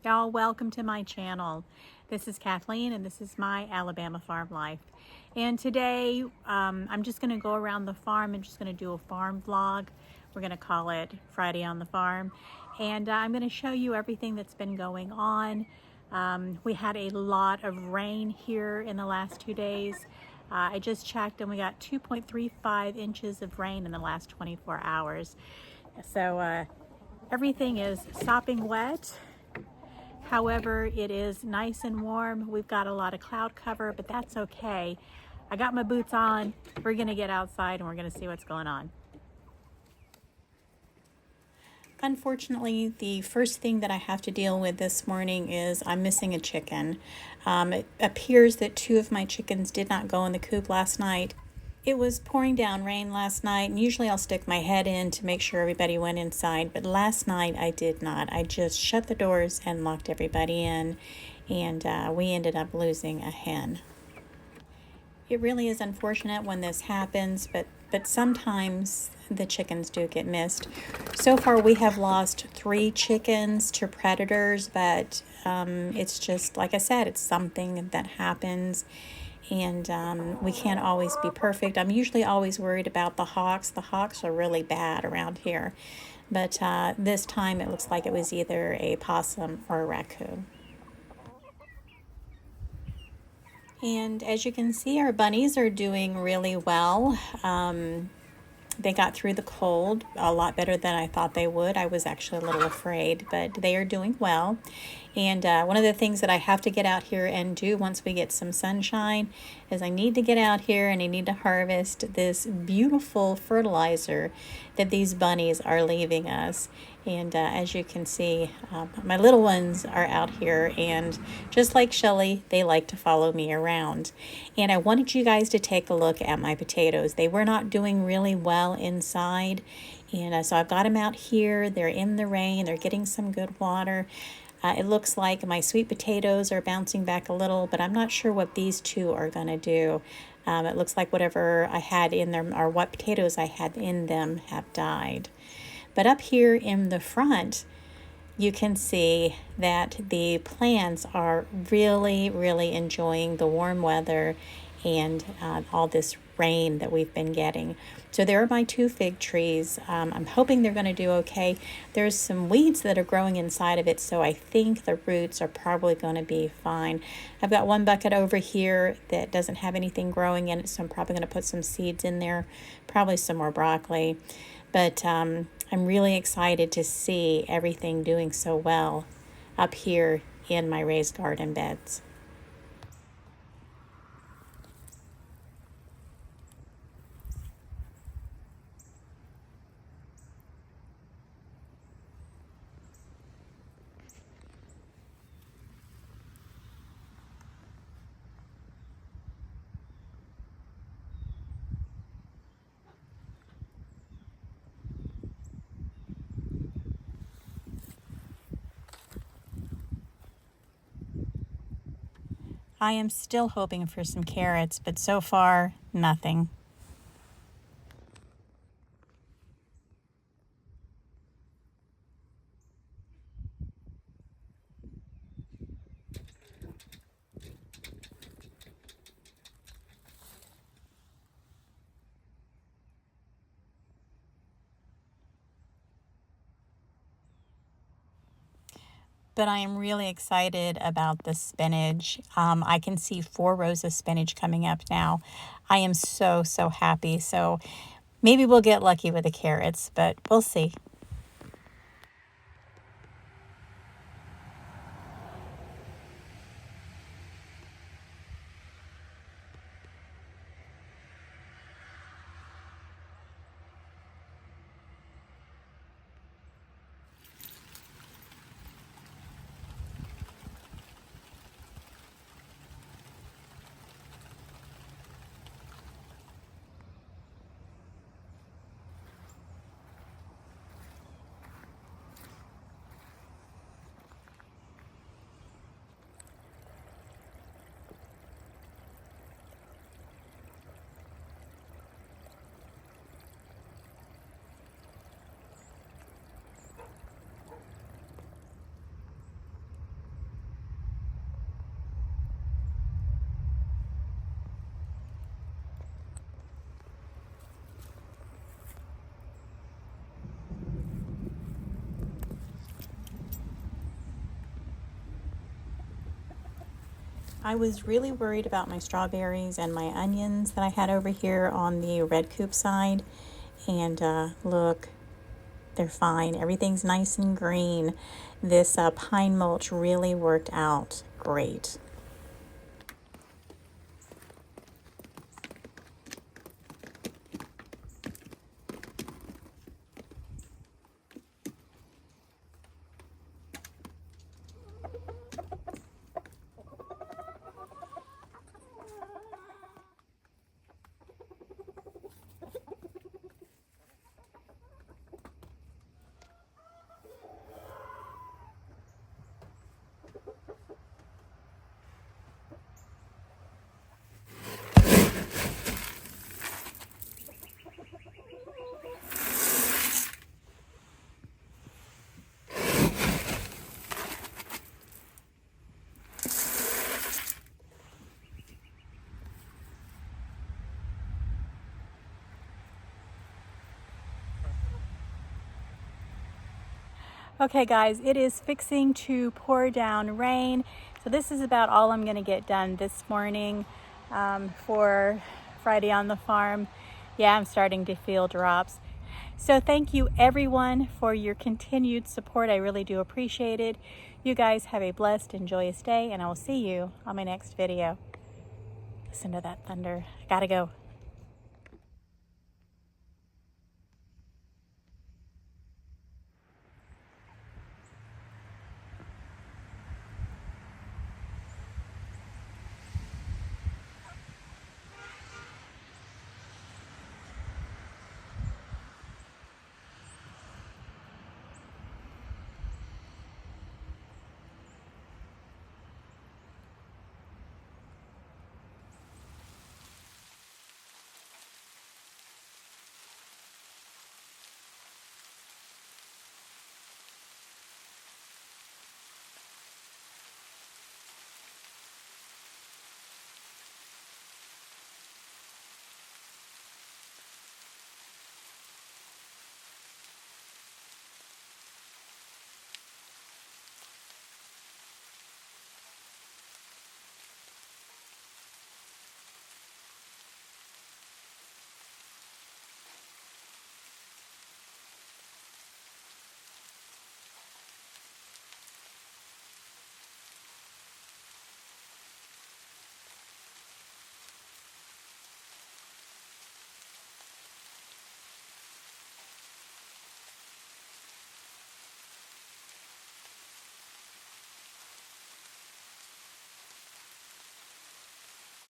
Y'all, welcome to my channel. This is Kathleen and this is my Alabama farm life. And today I'm just going to go around the farm and just going to do a farm vlog. We're going to call it Friday on the Farm. And I'm going to show you everything that's been going on. We had a lot of rain here in the last 2 days. I just checked and we got 2.35 inches of rain in the last 24 hours. So everything is sopping wet. However, it is nice and warm. We've got a lot of cloud cover, but that's okay. I got my boots on. We're gonna get outside and we're gonna see what's going on. Unfortunately, the first thing that I have to deal with this morning is I'm missing a chicken. It appears that 2 of my chickens did not go in the coop last night. It was pouring down rain last night, and usually I'll stick my head in to make sure everybody went inside, but last night I did not. I just shut the doors and locked everybody in, and we ended up losing a hen. It really is unfortunate when this happens, but sometimes the chickens do get missed. So far we have lost 3 chickens to predators, but it's just, like I said, it's something that happens. And we can't always be perfect. I'm usually always worried about the hawks. The hawks are really bad around here. But this time it looks like it was either a possum or a raccoon. And as you can see, our bunnies are doing really well. They got through the cold a lot better than I thought they would. I was actually a little afraid, but they are doing well. And one of the things that I have to get out here and do once we get some sunshine is I need to get out here and I need to harvest this beautiful fertilizer that these bunnies are leaving us. And as you can see, my little ones are out here, and just like Shelly, they like to follow me around. And I wanted you guys to take a look at my potatoes. They were not doing really well inside, and so I've got them out here. They're in the rain. They're getting some good water. It looks like my sweet potatoes are bouncing back a little, but I'm not sure what these 2 are going to do. It looks like whatever I had in them, or what potatoes I had in them, have died. But up here in the front, you can see that the plants are really, really enjoying the warm weather and all this rain that we've been getting. So there are my 2 fig trees. I'm hoping they're going to do okay. There's some weeds that are growing inside of it, so I think the roots are probably going to be fine. I've got 1 bucket over here that doesn't have anything growing in it, so I'm probably going to put some seeds in there, probably some more broccoli. But I'm really excited to see everything doing so well up here in my raised garden beds. I am still hoping for some carrots, but so far, nothing. But I am really excited about the spinach. I can see 4 rows of spinach coming up now. I am so happy. So maybe we'll get lucky with the carrots, but we'll see. I was really worried about my strawberries and my onions that I had over here on the red coop side. And look, they're fine. Everything's nice and green. This pine mulch really worked out great. Okay guys, it is fixing to pour down rain. So this is about all I'm gonna get done this morning for Friday on the farm. Yeah, I'm starting to feel drops. So thank you everyone for your continued support. I really do appreciate it. You guys have a blessed and joyous day, and I will see you on my next video. Listen to that thunder. I gotta go.